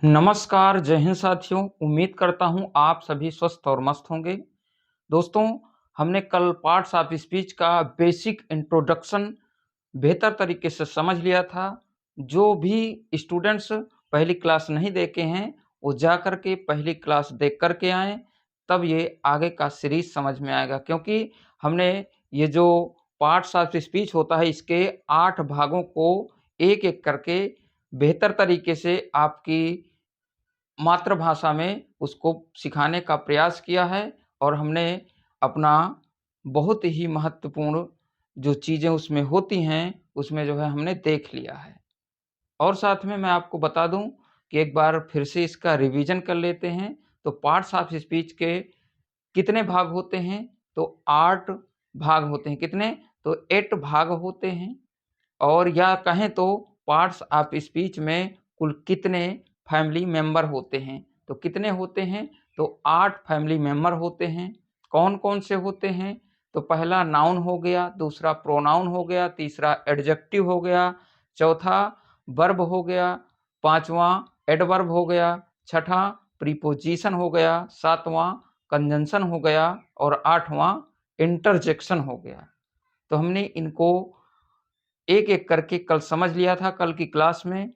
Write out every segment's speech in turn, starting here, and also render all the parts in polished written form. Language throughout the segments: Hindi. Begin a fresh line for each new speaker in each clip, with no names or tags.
नमस्कार, जय हिंद साथियों। उम्मीद करता हूँ आप सभी स्वस्थ और मस्त होंगे। दोस्तों, हमने कल पार्ट्स ऑफ स्पीच का बेसिक इंट्रोडक्शन बेहतर तरीके से समझ लिया था। जो भी स्टूडेंट्स पहली क्लास नहीं देखे हैं, वो जाकर के पहली क्लास देख कर के आएँ, तब ये आगे का सीरीज़ समझ में आएगा। क्योंकि हमने ये जो पार्ट्स ऑफ स्पीच होता है, इसके 8 भागों को एक-एक करके बेहतर तरीके से आपकी मातृभाषा में उसको सिखाने का प्रयास किया है और हमने अपना बहुत ही महत्वपूर्ण जो चीज़ें उसमें होती हैं, उसमें जो है हमने देख लिया है। और साथ में मैं आपको बता दूँ कि एक बार फिर से इसका रिवीजन कर लेते हैं। तो पार्ट्स ऑफ स्पीच के कितने भाग होते हैं? तो 8 भाग होते हैं। कितने? तो 8 भाग होते हैं। और या कहें तो पार्ट्स ऑफ स्पीच में कुल कितने फैमिली मेंबर होते हैं? तो कितने होते हैं? तो 8 फैमिली मेंबर होते हैं। कौन-कौन से होते हैं? तो पहला नाउन हो गया, दूसरा प्रोनाउन हो गया, तीसरा एडजेक्टिव हो गया, चौथा वर्ब हो गया, पाँचवाँ एडवर्ब हो गया, छठा प्रीपोजिशन हो गया, सातवाँ कंजंक्शन हो गया और आठवाँ इंटरजेक्शन हो गया। तो हमने इनको एक-एक करके कल समझ लिया था कल की क्लास में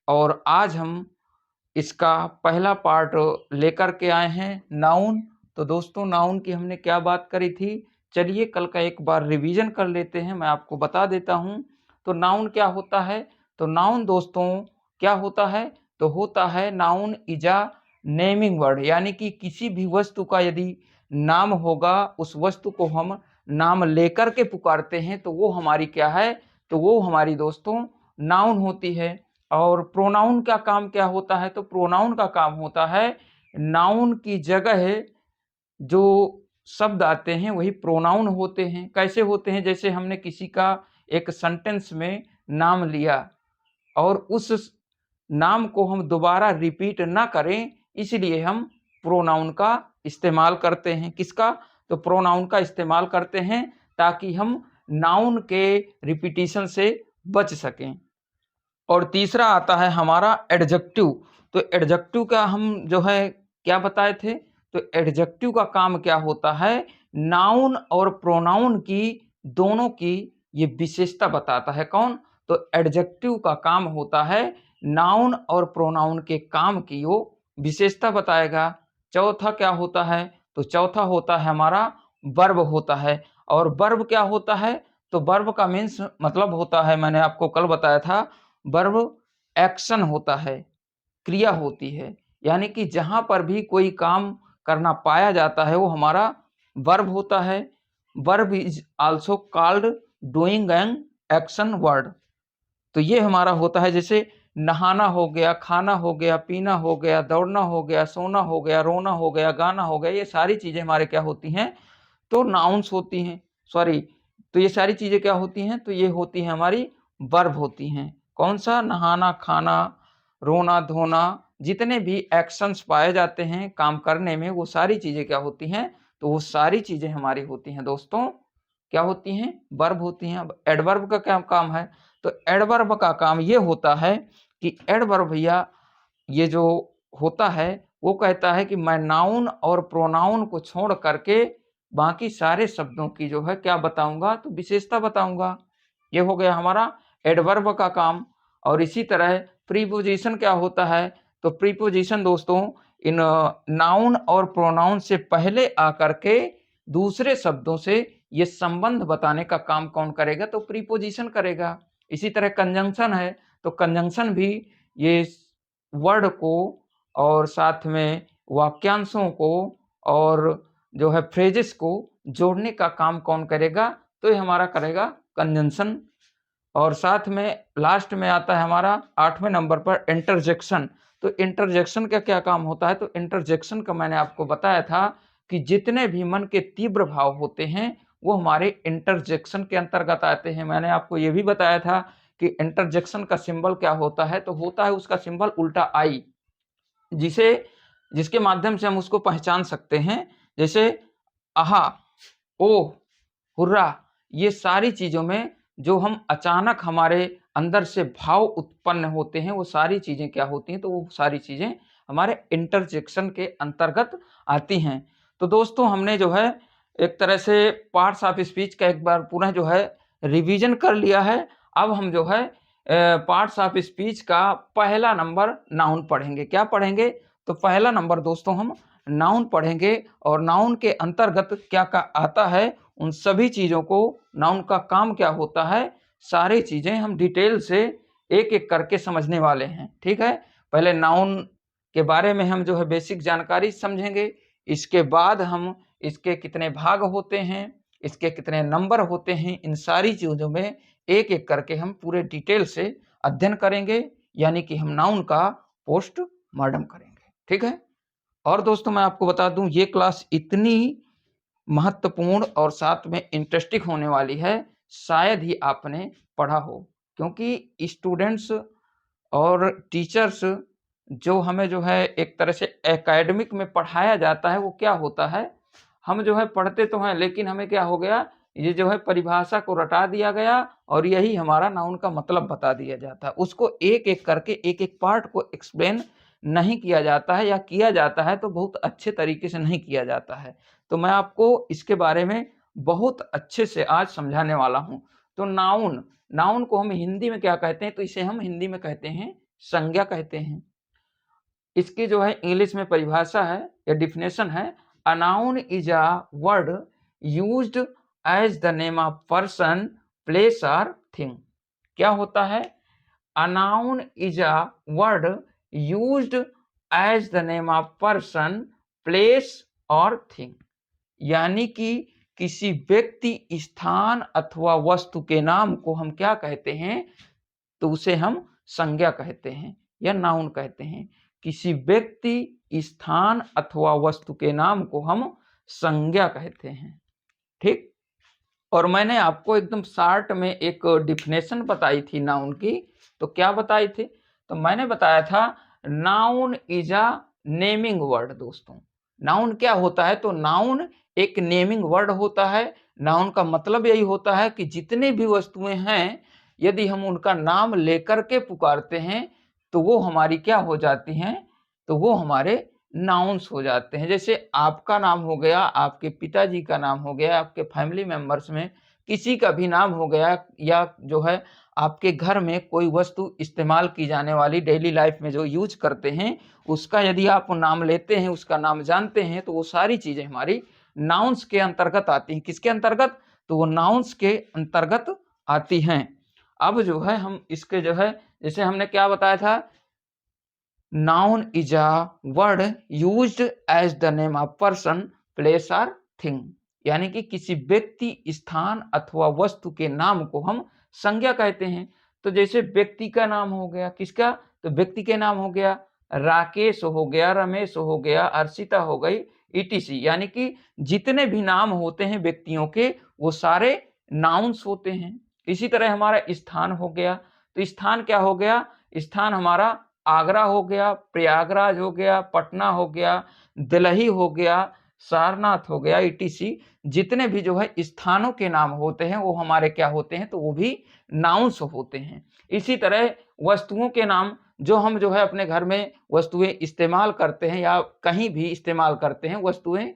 और आज हम इसका पहला पार्ट लेकर के आए हैं नाउन। तो दोस्तों, नाउन की हमने क्या बात करी थी? चलिए कल का एक बार रिवीजन कर लेते हैं, मैं आपको बता देता हूँ। तो नाउन क्या होता है? तो नाउन दोस्तों क्या होता है? तो होता है noun is a naming word, यानी कि किसी भी वस्तु का यदि नाम होगा, उस वस्तु को हम नाम लेकर के पुकारते हैं तो वो हमारी क्या है? तो वो हमारी दोस्तों नाउन होती है। और प्रोनाउन का काम क्या होता है? तो प्रोनाउन का काम होता है नाउन की जगह जो शब्द आते हैं वही प्रोनाउन होते हैं। कैसे होते हैं? जैसे हमने किसी का एक सेंटेंस में नाम लिया और उस नाम को हम दोबारा रिपीट ना करें, इसलिए हम प्रोनाउन का इस्तेमाल करते हैं। किसका? तो प्रोनाउन का इस्तेमाल करते हैं ताकि हम नाउन के रिपीटिशन से बच सकें। और तीसरा आता है हमारा एडजेक्टिव। तो एडजेक्टिव का हम जो है क्या बताए थे? तो एडजेक्टिव का काम क्या होता है? नाउन और प्रोनाउन की दोनों की ये विशेषता बताता है। कौन? तो एडजेक्टिव का काम होता है नाउन और प्रोनाउन के काम की वो विशेषता बताएगा। चौथा क्या होता है? तो चौथा होता है हमारा वर्ब होता है। और वर्ब क्या होता है? तो वर्ब का मीन्स मतलब होता है, मैंने आपको कल बताया था, वर्ब एक्शन होता है, क्रिया होती है। यानी कि जहाँ पर भी कोई काम करना पाया जाता है वो हमारा वर्ब होता है। Verb is also called doing an action word. तो ये हमारा होता है, जैसे नहाना हो गया, खाना हो गया, पीना हो गया, दौड़ना हो गया, सोना हो गया, रोना हो गया, गाना हो गया, ये सारी चीज़ें हमारे क्या होती हैं? तो नाउन्स होती हैं। सॉरी, तो ये सारी चीज़ें क्या होती हैं? तो ये होती हैं हमारी वर्ब होती हैं। कौन-सा? नहाना, खाना, रोना-धोना, जितने भी एक्शंस पाए जाते हैं काम करने में, वो सारी चीज़ें क्या होती हैं? तो वो सारी चीज़ें हमारी होती हैं दोस्तों, क्या होती हैं? वर्ब होती हैं। अब एडवर्ब का क्या काम है? तो एडवर्ब का काम ये होता है कि एडवर्ब भैया ये जो होता है वो कहता है कि मैं नाउन और प्रोनाउन को छोड़ करके बाकी सारे शब्दों की जो है क्या बताऊंगा? तो विशेषता बताऊंगा। ये हो गया हमारा एडवर्ब का काम। और इसी तरह प्रीपोजिशन क्या होता है? तो प्रीपोजिशन दोस्तों इन नाउन और प्रोनाउन से पहले आकर के दूसरे शब्दों से ये संबंध बताने का काम कौन करेगा? तो प्रीपोजिशन करेगा। इसी तरह कंजंक्शन है, तो कंजंक्शन भी ये वर्ड को और साथ में वाक्यांशों को और जो है फ्रेजेस को जोड़ने का काम कौन करेगा? तो ये हमारा करेगा कंजंक्शन। और साथ में लास्ट में आता है हमारा 8वें नंबर पर इंटरजेक्शन। तो इंटरजेक्शन का क्या काम होता है? तो इंटरजेक्शन का मैंने आपको बताया था कि जितने भी मन के तीव्र भाव होते हैं वो हमारे इंटरजेक्शन के अंतर्गत आते हैं। मैंने आपको ये भी बताया था कि इंटरजेक्शन का सिंबल क्या होता है? तो होता है उसका सिंबल उल्टा आई, जिसे जिसके माध्यम से हम उसको पहचान सकते हैं। जैसे आहा, ओह, हुर्रा, ये सारी चीज़ों में जो हम अचानक हमारे अंदर से भाव उत्पन्न होते हैं, वो सारी चीज़ें क्या होती हैं, तो वो सारी चीज़ें हमारे इंटरजेक्शन के अंतर्गत आती हैं। तो दोस्तों हमने जो है एक तरह से पार्ट्स ऑफ स्पीच का एक बार पुनः जो है रिवीजन कर लिया है। अब हम जो है पार्ट्स ऑफ स्पीच का पहला नंबर नाउन पढ़ेंगे। क्या पढ़ेंगे? तो पहला नंबर दोस्तों हम नाउन पढ़ेंगे और नाउन के अंतर्गत क्या क्या आता है, उन सभी चीज़ों को, नाउन का काम क्या होता है, सारी चीज़ें हम डिटेल से एक एक करके समझने वाले हैं। ठीक है, पहले नाउन के बारे में हम जो है बेसिक जानकारी समझेंगे, इसके बाद हम इसके कितने भाग होते हैं, इसके कितने नंबर होते हैं, इन सारी चीज़ों में एक एक करके हम पूरे डिटेल से अध्ययन करेंगे, यानी कि हम नाउन का पोस्टमार्टम करेंगे। ठीक है, और दोस्तों मैं आपको बता दूं ये क्लास इतनी महत्वपूर्ण और साथ में इंटरेस्टिंग होने वाली है, शायद ही आपने पढ़ा हो, क्योंकि स्टूडेंट्स और टीचर्स जो हमें जो है एक तरह से एकेडमिक में पढ़ाया जाता है, वो क्या होता है, हम जो है पढ़ते तो हैं लेकिन हमें क्या हो गया, ये जो है परिभाषा को रटा दिया गया और यही हमारा नाउन का मतलब बता दिया जाता है। उसको एक एक करके एक एक पार्ट को एक्सप्लेन नहीं किया जाता है, या किया जाता है तो बहुत अच्छे तरीके से नहीं किया जाता है। तो मैं आपको इसके बारे में बहुत अच्छे से आज समझाने वाला हूँ। तो नाउन, नाउन को हम हिंदी में क्या कहते हैं, तो इसे हम हिंदी में कहते हैं संज्ञा कहते हैं। इसकी जो है इंग्लिश में परिभाषा है या डिफिनेशन है, a noun is a word used as the name of person, place और थिंग। क्या होता है? A noun is a word used as the name of person, place और थिंग। यानी कि किसी व्यक्ति, स्थान अथवा वस्तु के नाम को हम क्या कहते हैं, तो उसे हम संज्ञा कहते हैं या नाउन कहते हैं। किसी व्यक्ति, स्थान अथवा वस्तु के नाम को हम संज्ञा कहते हैं। ठीक, और मैंने आपको एकदम शॉर्ट में एक डिफिनेशन बताई थी नाउन की। तो क्या बताई थी? तो मैंने बताया था noun is a naming word. दोस्तों नाउन क्या होता है? तो नाउन एक नेमिंग वर्ड होता है। नाउन का मतलब यही होता है कि जितने भी वस्तुएं हैं, यदि हम उनका नाम लेकर के पुकारते हैं तो वो हमारी क्या हो जाती हैं, तो वो हमारे नाउन्स हो जाते हैं। जैसे आपका नाम हो गया, आपके पिताजी का नाम हो गया, आपके फैमिली मेंबर्स में किसी का भी नाम हो गया, या जो है आपके घर में कोई वस्तु इस्तेमाल की जाने वाली डेली लाइफ में जो यूज करते हैं, उसका यदि आप नाम लेते हैं, उसका नाम जानते हैं, तो वो सारी चीजें हमारी नाउन्स के अंतर्गत आती हैं। किसके अंतर्गत? तो वो नाउन्स के अंतर्गत आती हैं। अब जो है हम इसके जो है, जैसे हमने क्या बताया था, noun is a word used as the name of person, place और थिंग। यानी कि किसी व्यक्ति, स्थान अथवा वस्तु के नाम को हम संज्ञा कहते हैं। तो जैसे व्यक्ति का नाम हो गया, किसका? तो व्यक्ति के नाम हो गया राकेश, हो गया रमेश, हो गया अर्षिता, हो गई ईटीसी। यानी कि जितने भी नाम होते हैं व्यक्तियों के, वो सारे नाउन्स होते हैं। इसी तरह हमारा स्थान हो गया, तो स्थान क्या हो गया? स्थान हमारा आगरा हो गया, प्रयागराज हो गया, पटना हो गया, दिल्ली हो गया, सारनाथ हो गया, ईटीसी। जितने भी जो है स्थानों के नाम होते हैं वो हमारे क्या होते हैं, तो वो भी नाउन्स होते हैं। इसी तरह वस्तुओं के नाम, जो हम जो है अपने घर में वस्तुएं इस्तेमाल करते हैं या कहीं भी इस्तेमाल करते हैं वस्तुएं,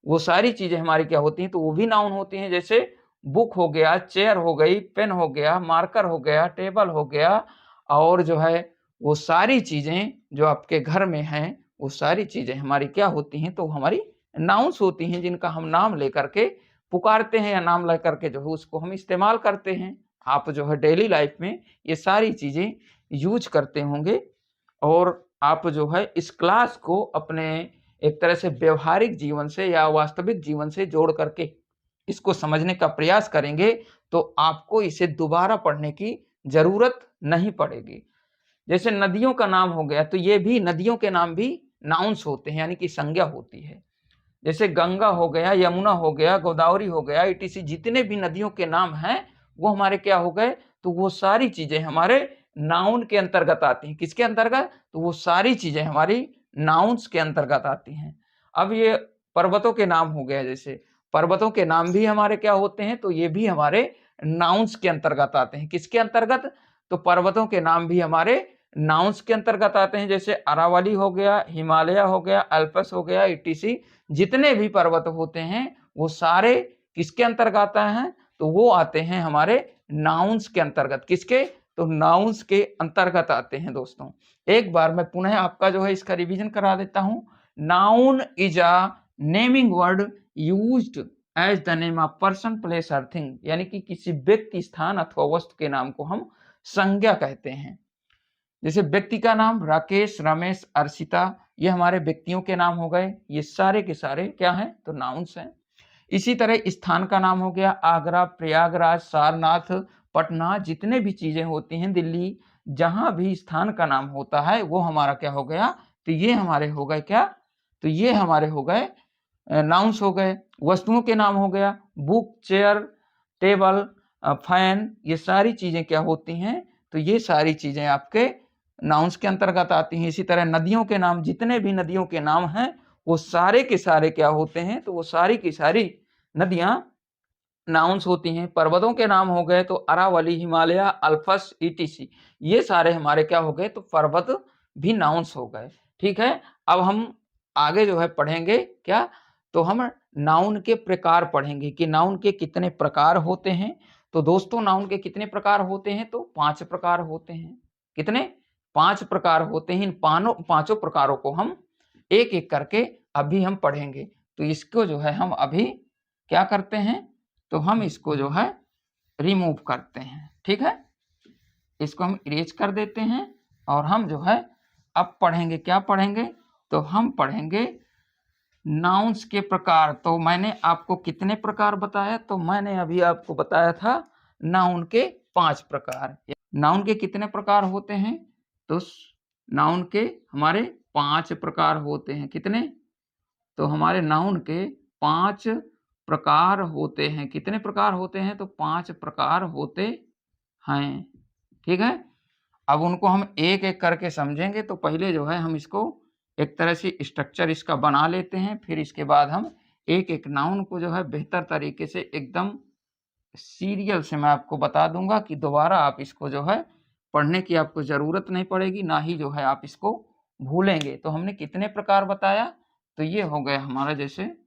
वो सारी चीजें हमारी क्या होती हैं, तो वो भी नाउन होती हैं। जैसे बुक हो गया, चेयर हो गई, पेन हो गया, मार्कर हो गया, टेबल हो गया, और जो है वो सारी चीजें जो आपके घर में हैं, वो सारी चीजें हमारी क्या होती हैं, तो हमारी नाउन्स होती हैं, जिनका हम नाम लेकर के पुकारते हैं या नाम लेकर के जो है उसको हम इस्तेमाल करते हैं। आप जो है डेली लाइफ में ये सारी चीजें यूज करते होंगे, और आप जो है इस क्लास को अपने एक तरह से व्यवहारिक जीवन से या वास्तविक जीवन से जोड़ करके इसको समझने का प्रयास करेंगे, तो आपको इसे दोबारा पढ़ने की जरूरत नहीं पड़ेगी। जैसे नदियों का नाम हो गया, तो ये भी नदियों के नाम भी नाउन्स होते हैं, यानी कि संज्ञा होती है। जैसे गंगा हो गया, यमुना हो गया, गोदावरी हो गया, ईटीसी, जितने भी नदियों के नाम हैं वो हमारे क्या हो गए, तो वो सारी चीजें हमारे नाउन के अंतर्गत आती हैं। किसके अंतर्गत? तो वो सारी चीजें हमारी नाउन्स के अंतर्गत आती हैं। अब ये पर्वतों के नाम हो गया, जैसे पर्वतों के नाम भी हमारे क्या होते हैं, तो ये भी हमारे नाउन्स के अंतर्गत आते हैं। किसके अंतर्गत? तो पर्वतों के नाम भी हमारे नाउन्स के अंतर्गत आते हैं, जैसे अरावली हो गया, हिमालय हो गया, अल्पस हो गया, ईटीसी। जितने भी पर्वत होते हैं वो सारे किसके अंतर्गत आते हैं? तो वो आते हैं हमारे नाउन्स के अंतर्गत। किसके? तो नाउन्स के अंतर्गत आते हैं दोस्तों। एक बार मैं पुनः आपका जो है इसका रिवीजन करा देता हूं। Noun is a naming word used as the name of person, place और थिंग, यानी कि किसी व्यक्ति, स्थान अथवा वस्तु के नाम को हम संज्ञा कहते हैं। जैसे व्यक्ति का नाम राकेश, रमेश, अर्शिता, ये हमारे व्यक्तियों के नाम हो गए। ये सारे के सारे क्या हैं? तो नाउन्स हैं। इसी तरह स्थान का नाम हो गया आगरा, प्रयागराज, सारनाथ, पटना, जितने भी चीजें होती हैं, दिल्ली, जहां भी स्थान का नाम होता है वो हमारा क्या हो गया? तो ये हमारे हो गए क्या? तो ये हमारे हो गए नाउन्स हो गए। वस्तुओं के नाम हो गया बुक, चेयर, टेबल, फैन, ये सारी चीजें क्या होती हैं? तो ये सारी चीजें आपके नाउन्स के अंतर्गत आती हैं। इसी तरह नदियों के नाम, जितने भी नदियों के नाम हैं वो सारे के सारे क्या होते हैं? तो वो सारी की सारी नदियां नाउन्स होती हैं। पर्वतों के नाम हो गए तो अरावली, हिमालय, अल्पस, ईटीसी, ये सारे हमारे क्या हो गए? तो पर्वत भी नाउन्स हो गए। ठीक है, अब हम आगे जो है पढ़ेंगे क्या? तो हम नाउन के प्रकार पढ़ेंगे कि नाउन के कितने प्रकार होते हैं। तो दोस्तों नाउन के कितने प्रकार होते हैं? तो 5 प्रकार होते हैं। कितने? 5 प्रकार होते हैं। इन पांचों प्रकारों को हम एक एक करके अभी हम पढ़ेंगे। तो इसको जो है हम अभी क्या करते हैं? तो हम इसको जो है रिमूव करते हैं। ठीक है, इसको हम इरेज कर देते हैं और हम जो है अब पढ़ेंगे। क्या पढ़ेंगे? तो हम पढ़ेंगे नाउन्स के प्रकार। तो मैंने आपको कितने प्रकार बताया? तो मैंने अभी आपको बताया था नाउन के 5 प्रकार। नाउन के कितने प्रकार होते हैं? तो नाउन के हमारे 5 प्रकार होते हैं। कितने? तो हमारे नाउन के 5 प्रकार होते हैं। कितने प्रकार होते हैं? तो 5 प्रकार होते हैं। ठीक है, अब उनको हम एक एक करके समझेंगे। तो पहले जो है हम इसको एक तरह से स्ट्रक्चर इसका बना लेते हैं, फिर इसके बाद हम एक एक नाउन को जो है बेहतर तरीके से एकदम सीरियल से मैं आपको बता दूंगा कि दोबारा आप इसको जो है पढ़ने की आपको जरूरत नहीं पड़ेगी, ना ही जो है आप इसको भूलेंगे। तो हमने कितने प्रकार बताया? तो ये हो गया हमारा, जैसे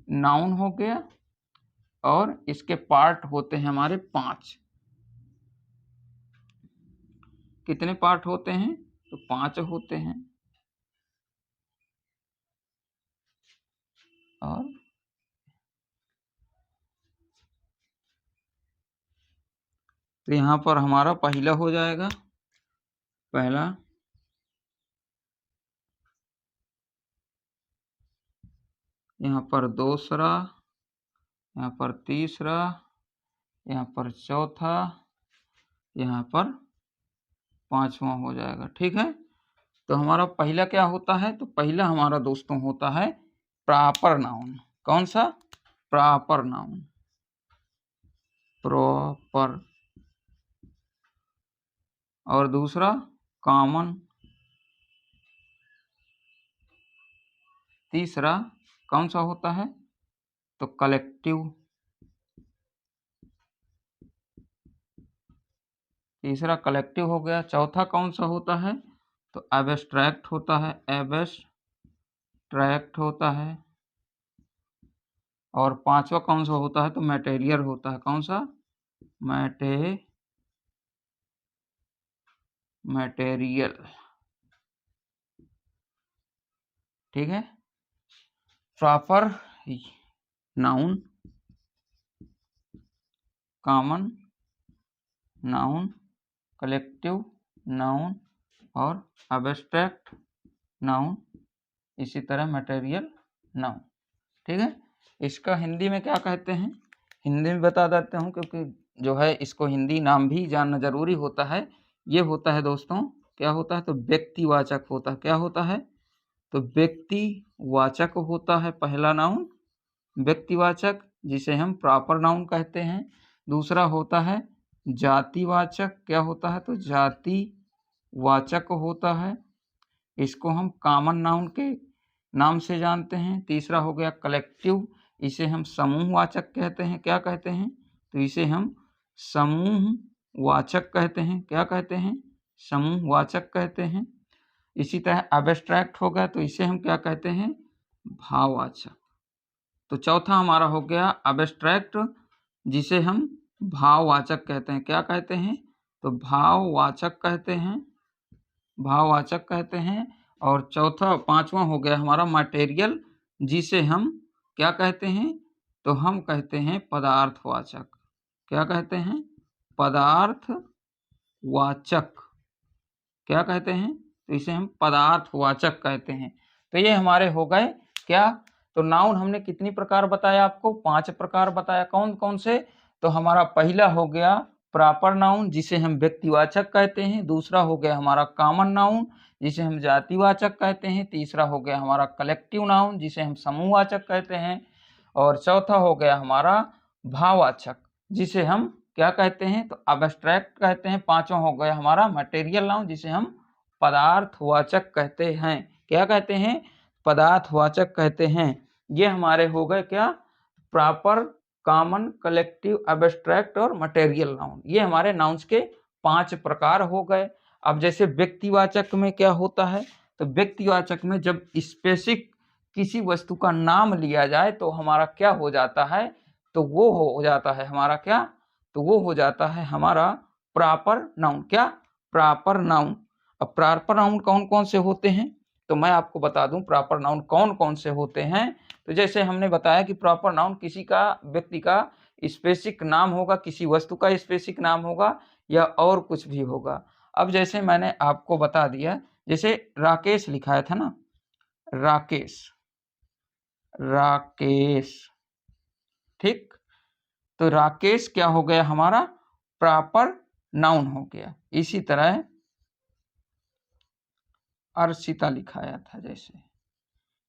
नाउन हो गया और इसके पार्ट होते हैं हमारे 5। कितने पार्ट होते हैं? तो 5 होते हैं। और तो यहाँ पर हमारा पहला हो जाएगा, पहला, यहाँ पर दूसरा, यहाँ पर तीसरा, यहाँ पर चौथा, यहाँ पर 5वां हो जाएगा। ठीक है, तो हमारा पहला क्या होता है? तो पहला हमारा दोस्तों होता है प्रॉपर नाउन। कौन सा? Proper noun, proper. और दूसरा कॉमन। तीसरा कौन सा होता है? तो कलेक्टिव। तीसरा कलेक्टिव हो गया। चौथा कौन सा होता है? तो एब्स्ट्रैक्ट होता है, एब्स्ट्रैक्ट होता है। और 5वां कौन सा होता है? तो मटेरियल होता है। कौन सा? मटेरियल। ठीक है, proper noun, common noun, collective noun और एब्स्ट्रैक्ट नाउन, इसी तरह मटेरियल नाउन। ठीक है, इसका हिंदी में क्या कहते हैं? हिंदी में बता देते हूँ, क्योंकि जो है इसको हिंदी नाम भी जानना जरूरी होता है। ये होता है दोस्तों, क्या होता है? तो व्यक्तिवाचक होता है। क्या होता है? तो व्यक्तिवाचक होता है पहला नाउन, व्यक्तिवाचक, जिसे हम प्रॉपर नाउन कहते हैं। दूसरा होता है जातिवाचक। क्या होता है? तो जातिवाचक होता है, इसको हम कॉमन नाउन के नाम से जानते हैं। तीसरा हो गया कलेक्टिव, इसे हम समूहवाचक कहते हैं। क्या कहते हैं? तो इसे हम समूहवाचक वाचक कहते हैं। क्या कहते हैं? समूह वाचक कहते हैं। इसी तरह एब्स्ट्रैक्ट हो गया तो इसे हम क्या कहते हैं? भाववाचक। तो चौथा हमारा हो गया एब्स्ट्रैक्ट, जिसे हम भाववाचक कहते हैं। क्या कहते हैं? तो भाववाचक कहते हैं, भाववाचक कहते हैं। और चौथा पांचवा हो गया हमारा मटेरियल, जिसे हम क्या कहते हैं? तो हम कहते हैं पदार्थवाचक। क्या कहते हैं? पदार्थवाचक। क्या कहते हैं? तो इसे हम पदार्थवाचक कहते हैं। तो ये हमारे हो गए क्या? तो नाउन हमने कितनी प्रकार बताया आपको? 5 प्रकार बताया। कौन कौन से? तो हमारा पहला हो गया प्रॉपर नाउन, जिसे हम व्यक्तिवाचक कहते हैं। दूसरा हो गया हमारा कॉमन नाउन, जिसे हम जातिवाचक कहते हैं। तीसरा हो गया हमारा कलेक्टिव नाउन, जिसे हम समूहवाचक कहते हैं। और चौथा हो गया हमारा भाववाचक, जिसे हम क्या कहते हैं? तो एब्स्ट्रैक्ट कहते हैं। पांचवा हो गया हमारा मटेरियल नाउन, जिसे हम पदार्थवाचक कहते हैं। क्या कहते हैं? पदार्थवाचक कहते हैं। ये हमारे हो गए क्या? प्रॉपर, कॉमन, कलेक्टिव, एब्स्ट्रैक्ट और मटेरियल नाउन। ये हमारे नाउन्स के 5 प्रकार हो गए। अब जैसे व्यक्तिवाचक में क्या होता है? तो व्यक्तिवाचक में जब स्पेसिफिक किसी वस्तु का नाम लिया जाए तो हमारा क्या हो जाता है? तो वो हो जाता है हमारा क्या? तो वो हो जाता है हमारा प्रॉपर नाउन। क्या? Proper noun. अब प्रॉपर नाउन कौन कौन से होते हैं? तो मैं आपको बता दूं प्रॉपर नाउन कौन कौन से होते हैं। तो जैसे हमने बताया कि प्रॉपर नाउन किसी का, व्यक्ति का स्पेसिफिक नाम होगा, किसी वस्तु का स्पेसिफिक नाम होगा, या और कुछ भी होगा। अब जैसे मैंने आपको बता दिया, जैसे राकेश लिखाया था ना, राकेश, राकेश, ठीक। तो राकेश क्या हो गया? हमारा प्रॉपर नाउन हो गया। इसी तरह अर्शिता लिखाया था, जैसे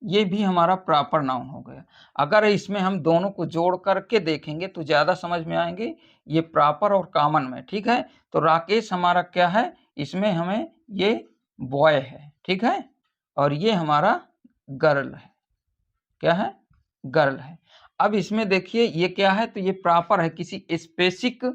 ये भी हमारा प्रॉपर नाउन हो गया। अगर इसमें हम दोनों को जोड़ करके देखेंगे तो ज्यादा समझ में आएंगे, ये प्रॉपर और कॉमन में, ठीक है। तो राकेश हमारा क्या है? इसमें हमें ये बॉय है, ठीक है, और ये हमारा गर्ल है। क्या है? गर्ल है। अब इसमें देखिए ये क्या है? तो ये प्रॉपर है, किसी स्पेसिफिक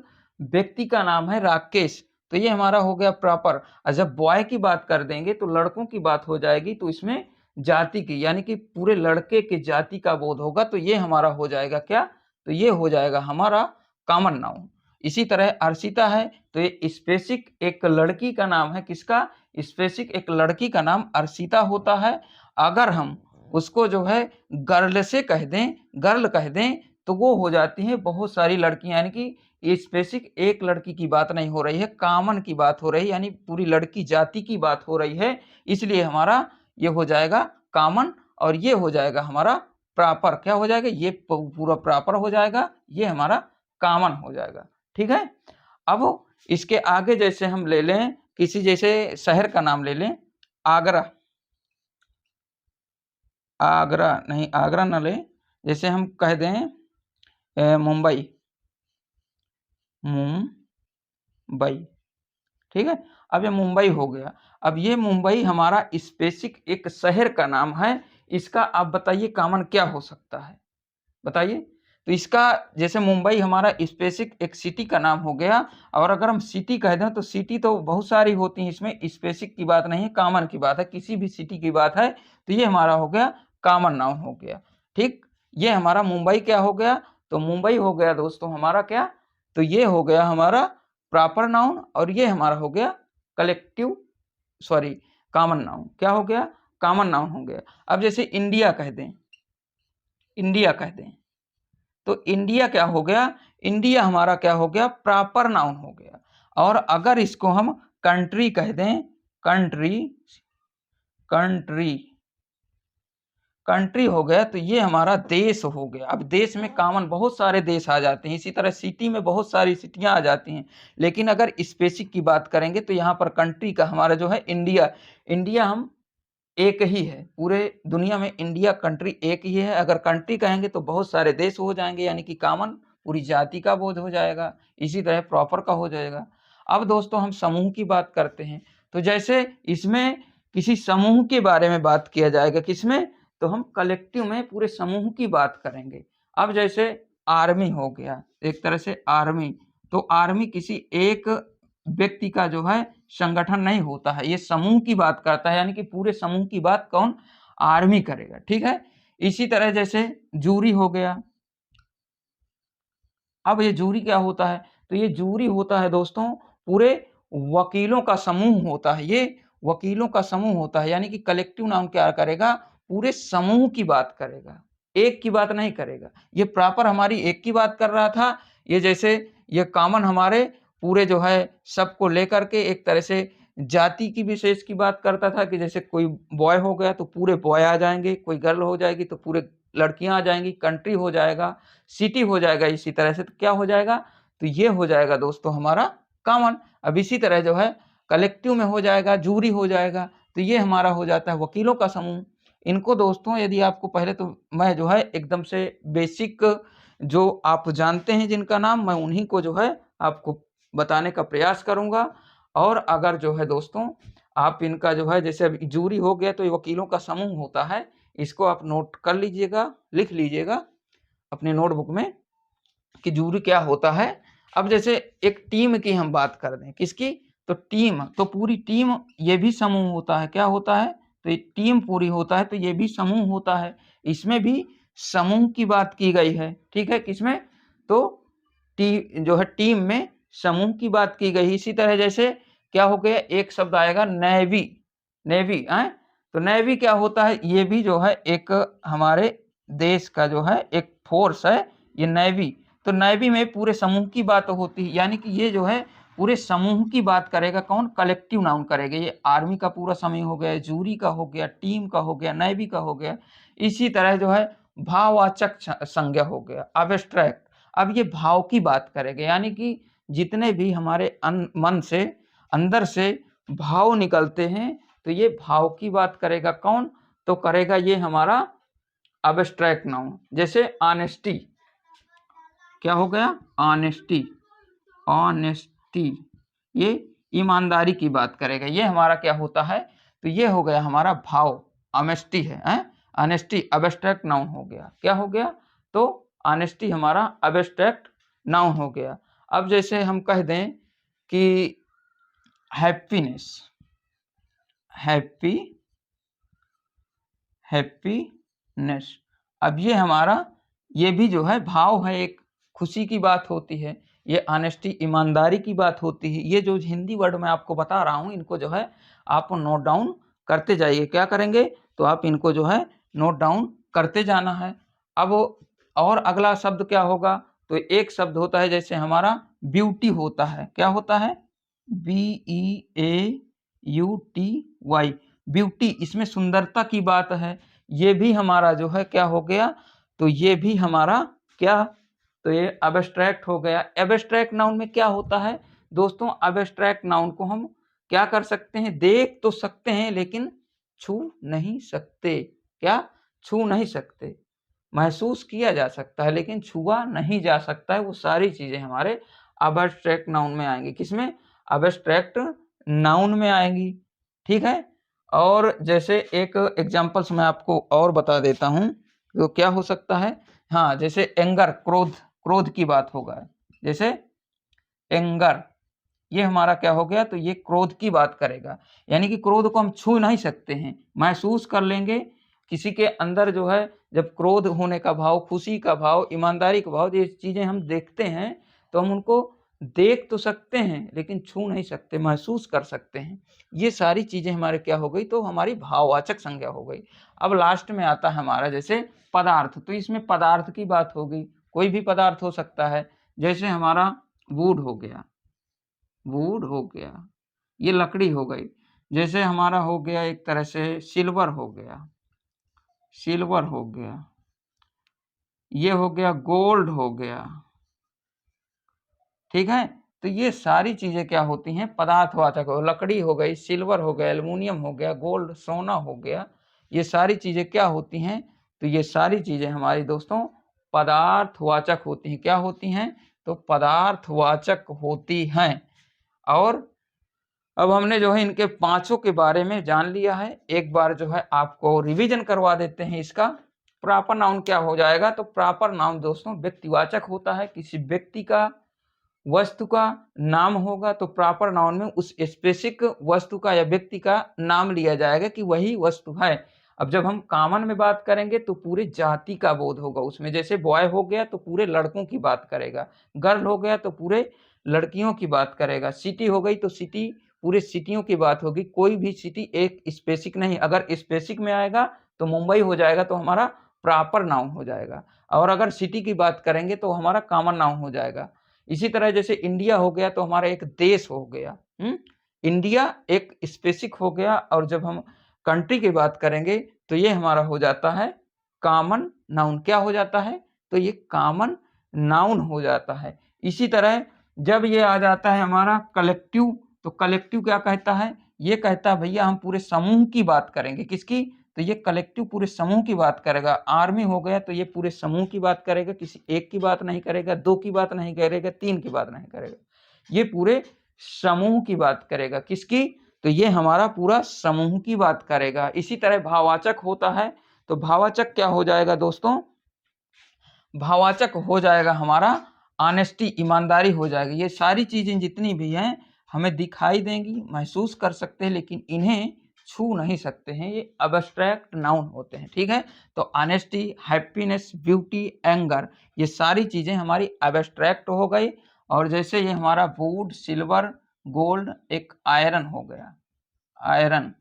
व्यक्ति का नाम है राकेश, तो ये हमारा हो गया प्रॉपर। और जब बॉय की बात कर देंगे तो लड़कों की बात हो जाएगी, तो इसमें जाति की, यानी कि पूरे लड़के के जाति का बोध होगा, तो ये हमारा हो जाएगा क्या? तो ये हो जाएगा हमारा कॉमन नाउन। इसी तरह अर्शिता है, तो ये स्पेसिफिक एक लड़की का नाम है। किसका? स्पेसिफिक एक लड़की का नाम अर्शिता होता है। अगर हम उसको जो है गर्ल से कह दें, गर्ल कह दें, तो वो हो जाती है बहुत सारी लड़कियां, यानी कि स्पेसिफिक एक लड़की की बात नहीं हो रही है, कॉमन की बात हो रही है, यानी पूरी लड़की जाति की बात हो रही है। इसलिए हमारा ये हो जाएगा कॉमन, और ये हो जाएगा हमारा प्रॉपर। क्या हो जाएगा? ये पूरा प्रॉपर हो जाएगा, ये हमारा कॉमन हो जाएगा, ठीक है। अब इसके आगे जैसे हम ले लें, किसी जैसे शहर का नाम ले लें, आगरा, आगरा नहीं, आगरा न ले, जैसे हम कह दें मुंबई, मुंबई, ठीक है। अब ये मुंबई हो गया। अब ये मुंबई हमारा स्पेसिफिक एक शहर का नाम है। इसका आप बताइए कॉमन क्या हो सकता है? बताइए। तो इसका, जैसे मुंबई हमारा स्पेसिफिक एक सिटी का नाम हो गया, और अगर हम सिटी कह दें तो सिटी तो बहुत सारी होती हैं, इसमें स्पेसिफिक की बात नहीं है, कॉमन की बात है, किसी भी सिटी की बात है, तो ये हमारा हो गया कॉमन नाउन हो गया, ठीक। ये हमारा मुंबई क्या हो गया? तो मुंबई हो गया दोस्तों हमारा क्या? तो ये हो गया हमारा प्रॉपर नाउन, और ये हमारा हो गया कलेक्टिव, सॉरी, कॉमन नाउन। क्या हो गया? कॉमन नाउन हो गया। अब जैसे इंडिया कह दें, इंडिया कह दें, तो इंडिया क्या हो गया? इंडिया हमारा क्या हो गया? प्रॉपर नाउन हो गया। और अगर इसको हम कंट्री कह दें, कंट्री, कंट्री, कंट्री हो गया, तो ये हमारा देश हो गया। अब देश में कॉमन बहुत सारे देश आ जाते हैं, इसी तरह सिटी में बहुत सारी सिटियां आ जाती हैं, लेकिन अगर स्पेसिफिक की बात करेंगे तो यहाँ पर कंट्री का हमारा जो है इंडिया, इंडिया हम एक ही है, पूरे दुनिया में इंडिया कंट्री एक ही है। अगर कंट्री कहेंगे तो बहुत सारे देश हो जाएंगे, यानी कि कॉमन पूरी जाति का बोध हो जाएगा। इसी तरह प्रॉपर का हो जाएगा। अब दोस्तों हम समूह की बात करते हैं, तो जैसे इसमें किसी समूह के बारे में बात किया जाएगा, किसमें? तो हम कलेक्टिव में पूरे समूह की बात करेंगे। अब जैसे आर्मी हो गया, एक तरह से आर्मी, तो आर्मी किसी एक व्यक्ति का जो है संगठन नहीं होता है, ये समूह की बात करता है, यानी कि पूरे समूह की बात कौन, आर्मी करेगा। ठीक है, इसी तरह जैसे जूरी हो गया। अब ये जूरी क्या होता है, तो ये जूरी होता है दोस्तों पूरे वकीलों का समूह होता है, ये वकीलों का समूह होता है, यानी कि कलेक्टिव नाउन क्या करेगा, पूरे समूह की बात करेगा, एक की बात नहीं करेगा। ये प्रॉपर हमारी एक की बात कर रहा था, ये जैसे ये कॉमन हमारे पूरे जो है सबको लेकर के एक तरह से जाति की विशेष की बात करता था कि जैसे कोई बॉय हो गया तो पूरे बॉय आ जाएंगे, कोई गर्ल हो जाएगी तो पूरे लड़कियां आ जाएंगी, कंट्री हो जाएगा, सिटी हो जाएगा, इसी तरह से तो क्या हो जाएगा, तो ये हो जाएगा दोस्तों हमारा कॉमन। अब इसी तरह जो है कलेक्टिव में हो जाएगा, जूरी हो जाएगा, तो ये हमारा हो जाता है वकीलों का समूह। इनको दोस्तों यदि आपको पहले तो मैं जो है एकदम से बेसिक जो आप जानते हैं जिनका नाम, मैं उन्हीं को जो है आपको बताने का प्रयास करूंगा। और अगर जो है दोस्तों आप इनका जो है जैसे अभी जूरी हो गया तो ये वकीलों का समूह होता है, इसको आप नोट कर लीजिएगा, लिख लीजिएगा अपने नोटबुक में कि जूरी क्या होता है। अब जैसे एक टीम की हम बात कर दें, किसकी, तो टीम, तो पूरी टीम ये भी समूह होता है, क्या होता है, तो ये टीम पूरी होता है तो ये भी समूह होता है, इसमें भी समूह की बात की गई है। ठीक है, किसमें, तो जो है टीम में समूह की बात की गई। इसी तरह जैसे क्या हो गया, एक शब्द आएगा नेवी, नेवी है, तो नेवी क्या होता है, ये भी जो है एक हमारे देश का जो है एक फोर्स है ये नेवी। तो नेवी में पूरे समूह की बात होती है, यानी कि ये जो है पूरे समूह की बात करेगा कौन, कलेक्टिव नाउन करेगा। ये आर्मी का पूरा समूह हो गया, जूरी का हो गया, टीम का हो गया, नेवी का हो गया। इसी तरह जो है भाववाचक संज्ञा हो गया, एब्स्ट्रैक्ट। अब ये भाव की बात करेगा, यानी कि जितने भी हमारे मन से अंदर से भाव निकलते हैं तो ये भाव की बात करेगा कौन, तो करेगा ये हमारा एब्स्ट्रैक्ट नाउन। जैसे ऑनेस्टी, क्या हो गया, ऑनेस्टी, ऑनेस्टी, ये ईमानदारी की बात करेगा, ये हमारा क्या होता है, तो ये हो गया हमारा भाव, ऑनेस्टी है, ऑनेस्टी एब्स्ट्रैक्ट नाउन हो गया, क्या हो गया, तो ऑनेस्टी हमारा एब्स्ट्रैक्ट नाउन हो गया। अब जैसे हम कह दें कि हैप्पीनेस, हैप्पी, हैप्पीनेस, अब ये हमारा ये भी जो है भाव है, एक खुशी की बात होती है। ये ऑनेस्टी ईमानदारी की बात होती है। ये जो हिंदी वर्ड मैं आपको बता रहा हूँ इनको जो है आप नोट डाउन करते जाइए, क्या करेंगे, तो आप इनको जो है नोट डाउन करते जाना है। अब और अगला शब्द क्या होगा, तो एक शब्द होता है जैसे हमारा ब्यूटी होता है, क्या होता है, BEAUTY, ब्यूटी, इसमें सुंदरता की बात है। ये भी हमारा जो है क्या हो गया, तो ये भी हमारा क्या, तो ये एब्स्ट्रैक्ट हो गया। एब्स्ट्रैक्ट नाउन में क्या होता है दोस्तों, एब्स्ट्रैक्ट नाउन को हम क्या कर सकते हैं, देख तो सकते हैं लेकिन छू नहीं सकते, क्या, छू नहीं सकते, महसूस किया जा सकता है लेकिन छुआ नहीं जा सकता है। वो सारी चीजें हमारे एब्स्ट्रैक्ट नाउन में आएंगी, किसमें, एब्स्ट्रैक्ट नाउन में आएंगी। ठीक है, और जैसे एक एग्जांपल्स मैं आपको और बता देता हूं, तो क्या हो सकता है, हाँ जैसे एंगर, क्रोध, क्रोध की बात होगा, जैसे एंगर, ये हमारा क्या हो गया, तो ये क्रोध की बात करेगा, यानी कि क्रोध को हम छू नहीं सकते हैं, महसूस कर लेंगे। किसी के अंदर जो है जब क्रोध होने का भाव, खुशी का भाव, ईमानदारी का भाव, ये चीजें हम देखते हैं तो हम उनको देख तो सकते हैं लेकिन छू नहीं सकते, महसूस कर सकते हैं। ये सारी चीजें हमारे क्या हो गई, तो हमारी भाववाचक संज्ञा हो गई। अब लास्ट में आता है हमारा जैसे पदार्थ, तो इसमें पदार्थ की बात हो गई, कोई भी पदार्थ हो सकता है, जैसे हमारा वुड हो गया, वुड हो गया, ये लकड़ी हो गई। जैसे हमारा हो गया एक तरह से सिल्वर हो गया, सिल्वर हो गया, ये हो गया गोल्ड हो गया। ठीक है, तो ये सारी चीजें क्या होती हैं, पदार्थवाचक हो, लकड़ी हो गई, सिल्वर हो गया, एल्युमिनियम हो गया, गोल्ड सोना हो गया, ये सारी चीजें क्या होती हैं, तो ये सारी चीजें हमारी दोस्तों पदार्थवाचक होती हैं, क्या होती हैं, तो पदार्थवाचक होती हैं। और अब हमने जो है इनके पांचों के बारे में जान लिया है, एक बार जो है आपको रिवीजन करवा देते हैं इसका। प्रॉपर नाउन क्या हो जाएगा, तो प्रॉपर नाउन दोस्तों व्यक्तिवाचक होता है, किसी व्यक्ति का वस्तु का नाम होगा तो प्रॉपर नाउन में उस स्पेसिफिक वस्तु का या व्यक्ति का नाम लिया जाएगा कि वही वस्तु है। अब जब हम कॉमन में बात करेंगे तो पूरे जाति का बोध होगा उसमें, जैसे बॉय हो गया तो पूरे लड़कों की बात करेगा, गर्ल हो गया तो पूरे लड़कियों की बात करेगा, सिटी हो गई तो सिटी पूरे सिटियों की बात होगी। कोई भी सिटी एक स्पेसिफिक नहीं, अगर स्पेसिफिक में आएगा तो मुंबई हो जाएगा तो हमारा प्रॉपर नाउन हो जाएगा, और अगर सिटी की बात करेंगे तो हमारा कॉमन नाउन हो जाएगा। इसी तरह जैसे इंडिया हो गया तो हमारा एक देश हो गया, इंडिया एक स्पेसिफिक हो गया, और जब हम कंट्री की बात करेंगे तो ये हमारा हो जाता है कॉमन नाउन। क्या हो जाता है? तो ये कॉमन नाउन हो जाता है। इसी तरह जब ये आ जाता है हमारा कलेक्टिव, तो कलेक्टिव क्या कहता है? ये कहता है भैया हम पूरे समूह की बात करेंगे। किसकी? तो ये कलेक्टिव पूरे समूह की बात करेगा। आर्मी हो गया तो ये पूरे समूह की बात करेगा, किसी एक की बात नहीं करेगा, दो की बात नहीं करेगा, तीन की बात नहीं करेगा, ये पूरे समूह की बात करेगा। किसकी? तो ये हमारा पूरा समूह की बात करेगा। इसी तरह भाववाचक होता है, तो भाववाचक क्या हो जाएगा दोस्तों? भाववाचक हो जाएगा हमारा ऑनेस्टी, ईमानदारी हो जाएगी। ये सारी चीजें जितनी भी हैं हमें दिखाई देंगी, महसूस कर सकते हैं, लेकिन इन्हें छू नहीं सकते हैं, ये अब्स्ट्रैक्ट नाउन होते हैं। ठीक है, तो ऑनेस्टी, हैप्पीनेस, ब्यूटी, एंगर, ये सारी चीजें हमारी अब्स्ट्रैक्ट हो गई। और जैसे ये हमारा वुड, सिल्वर, गोल्ड, एक आयरन हो गया, आयरन,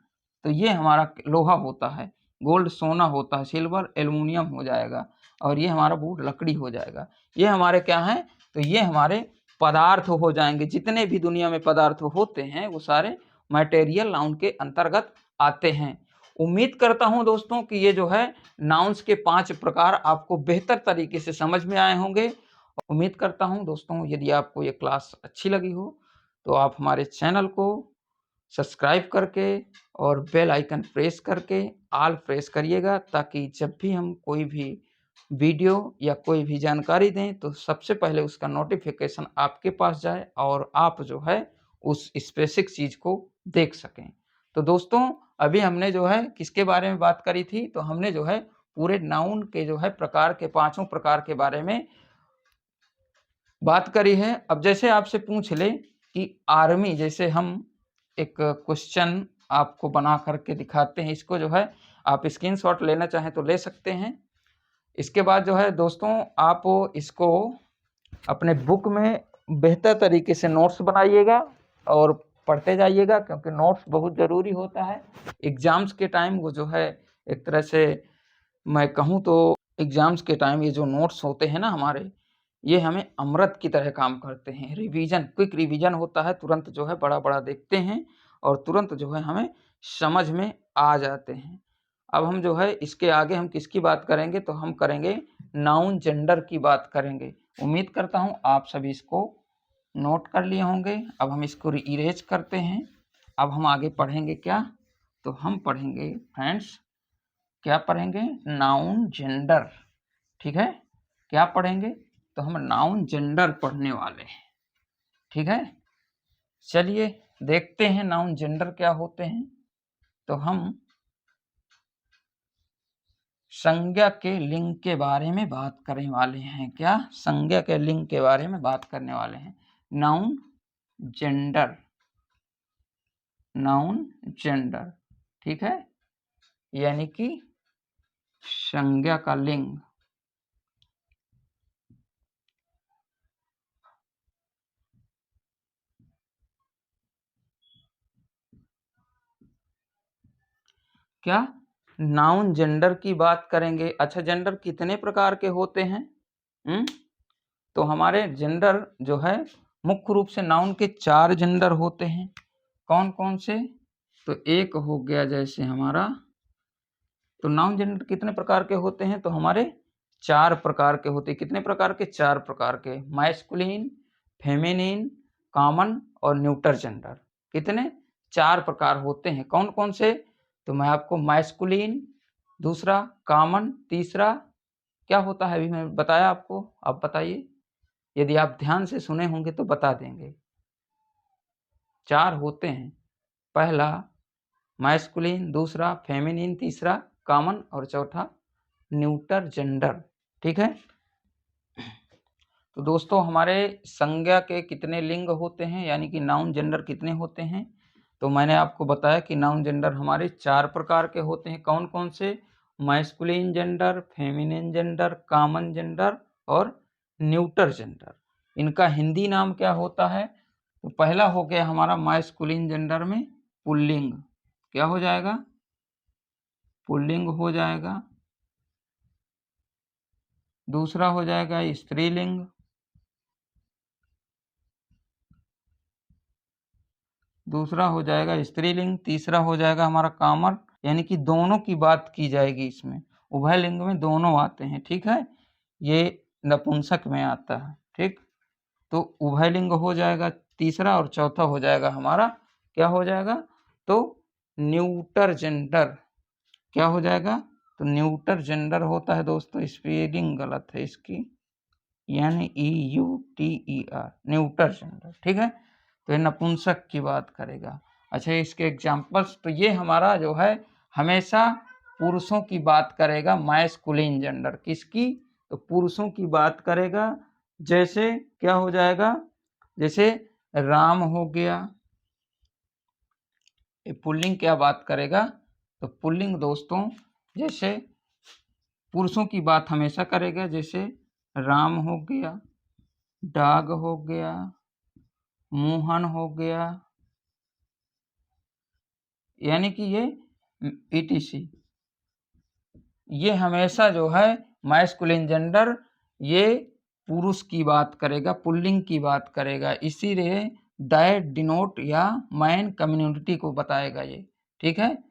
तो ये हमारा लोहा होता है, गोल्ड सोना होता है, सिल्वर एल्युमिनियम हो जाएगा, और ये हमारा वुड लकड़ी हो जाएगा। ये हमारे क्या है? तो ये हमारे पदार्थ हो जाएंगे। जितने भी दुनिया में पदार्थ होते हैं वो सारे मटेरियल नाउन के अंतर्गत आते हैं। उम्मीद करता हूं दोस्तों कि ये जो है नाउन्स के 5 प्रकार आपको बेहतर तरीके से समझ में आए होंगे। उम्मीद करता हूं दोस्तों यदि आपको ये क्लास अच्छी लगी हो तो आप हमारे चैनल को सब्सक्राइब करके और बेल आइकन प्रेस करके ऑल प्रेस करिएगा, ताकि जब भी हम कोई भी वीडियो या कोई भी जानकारी दें तो सबसे पहले उसका नोटिफिकेशन आपके पास जाए और आप जो है उस स्पेसिफिक चीज़ को देख सकें। तो दोस्तों अभी हमने जो है किसके बारे में बात करी थी? तो हमने जो है पूरे नाउन के जो है प्रकार के 5 प्रकार के बारे में बात करी है। अब जैसे आपसे पूछ ले कि आर्मी, जैसे हम एक क्वेश्चन आपको बना करके दिखाते हैं, इसको जो है आप स्क्रीनशॉट लेना चाहें तो ले सकते हैं। इसके बाद जो है दोस्तों आप इसको अपने बुक में बेहतर तरीके से नोट्स बनाइएगा और पढ़ते जाइएगा, क्योंकि नोट्स बहुत ज़रूरी होता है एग्ज़ाम्स के टाइम। वो जो है एक तरह से मैं कहूँ तो एग्ज़ाम्स के टाइम ये जो नोट्स होते हैं ना हमारे, ये हमें अमृत की तरह काम करते हैं। रिवीजन, क्विक रिवीजन होता है, तुरंत जो है बड़ा बड़ा देखते हैं और तुरंत जो है हमें समझ में आ जाते हैं। अब हम जो है इसके आगे हम किसकी बात करेंगे? तो हम करेंगे नाउन जेंडर की बात करेंगे। उम्मीद करता हूँ आप सभी इसको नोट कर लिए होंगे। अब हम इसको इरेज करते हैं। अब हम आगे पढ़ेंगे क्या? तो हम पढ़ेंगे फ्रेंड्स, क्या पढ़ेंगे? Noun gender. ठीक है, क्या पढ़ेंगे? तो हम नाउन जेंडर पढ़ने वाले हैं। ठीक है, चलिए देखते हैं नाउन जेंडर क्या होते हैं। तो हम संज्ञा के लिंग के बारे में बात करने वाले हैं। क्या? संज्ञा के लिंग के बारे में बात करने वाले हैं। नाउन जेंडर, नाउन जेंडर, ठीक है, यानी कि संज्ञा का लिंग। क्या? नाउन जेंडर की बात करेंगे। अच्छा, जेंडर कितने प्रकार के होते हैं? तो हमारे जेंडर जो है मुख्य रूप से नाउन के 4 जेंडर होते हैं। कौन कौन से? तो एक हो गया जैसे हमारा, तो नाउन जेंडर कितने प्रकार के होते हैं? तो हमारे 4 प्रकार के होते हैं। कितने प्रकार के? 4 प्रकार के। मैस्कुलिन, फेमिनिन, कॉमन और न्यूटर जेंडर। कितने? 4 प्रकार होते हैं। कौन कौन से? तो मैं आपको मैस्कुलिन, दूसरा कॉमन, तीसरा क्या होता है अभी मैं बताया आपको, आप बताइए। यदि आप ध्यान से सुने होंगे तो बता देंगे। 4 होते हैं। पहला मैस्कुलिन, दूसरा फेमिनिन, तीसरा कॉमन और चौथा न्यूटर जेंडर। ठीक है, तो दोस्तों हमारे संज्ञा के कितने लिंग होते हैं, यानी कि नाउन जेंडर कितने होते हैं? तो मैंने आपको बताया कि नाउन जेंडर हमारे 4 प्रकार के होते हैं। कौन कौन से? Masculine gender, feminine gender, common gender और न्यूटर जेंडर। इनका हिंदी नाम क्या होता है? तो पहला हो गया हमारा मैस्कुलिन जेंडर में पुल्लिंग, क्या हो जाएगा? पुल्लिंग हो जाएगा। दूसरा हो जाएगा स्त्रीलिंग, दूसरा हो जाएगा स्त्रीलिंग। तीसरा हो जाएगा हमारा कॉमन, यानी कि दोनों की बात की जाएगी इसमें, उभय लिंग में दोनों आते हैं, ठीक है। ये नपुंसक में आता है, ठीक। तो उभय लिंग हो जाएगा तीसरा, और चौथा हो जाएगा हमारा, क्या हो जाएगा? तो न्यूटर जेंडर, क्या हो जाएगा? तो न्यूटर जेंडर होता है दोस्तों, स्पेलिंग गलत है इसकी, NEUTER, न्यूटर जेंडर, ठीक है। तो ये नपुंसक की बात करेगा। अच्छा, इसके एग्जाम्पल्स, तो ये हमारा जो है हमेशा पुरुषों की बात करेगा, मैस्कुलिन जेंडर किसकी? तो पुरुषों की बात करेगा। जैसे क्या हो जाएगा? जैसे राम हो गया, ये पुल्लिंग क्या बात करेगा? तो पुल्लिंग दोस्तों जैसे पुरुषों की बात हमेशा करेगा, जैसे राम हो गया, डाग हो गया, मोहन हो गया, यानी कि ये ETC, ये हमेशा जो है मैस्कुलिन जेंडर ये पुरुष की बात करेगा, पुल्लिंग की बात करेगा, इसीलिए दैट डिनोट या मैन कम्युनिटी को बताएगा ये, ठीक है।